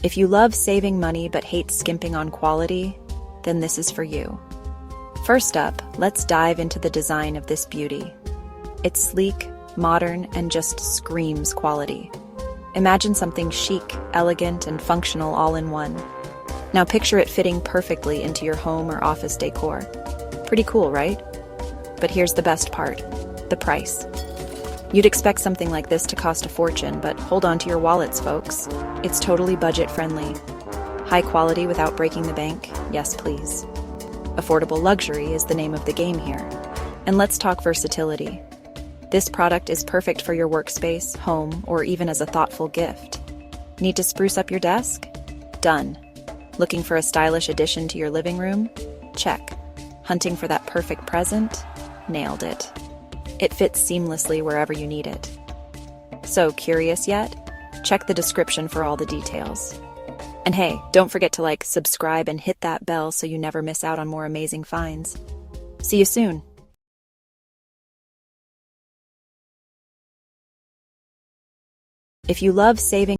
If you love saving money but hate skimping on quality, then this is for you. First up, let's dive into the design of this beauty. It's sleek, modern, and just screams quality. Imagine something chic, elegant, and functional all in one. Now picture it fitting perfectly into your home or office decor. Pretty cool, right? But here's the best part, the price. You'd expect something like this to cost a fortune, but hold on to your wallets, folks. It's totally budget-friendly. High quality without breaking the bank? Yes, please. Affordable luxury is the name of the game here. And let's talk versatility. This product is perfect for your workspace, home, or even as a thoughtful gift. Need to spruce up your desk? Done. Looking for a stylish addition to your living room? Check. Hunting for that perfect present? Nailed it. It fits seamlessly wherever you need it. So, curious yet? Check the description for all the details. And hey, don't forget to subscribe, and hit that bell so you never miss out on more amazing finds. See you soon. If you love saving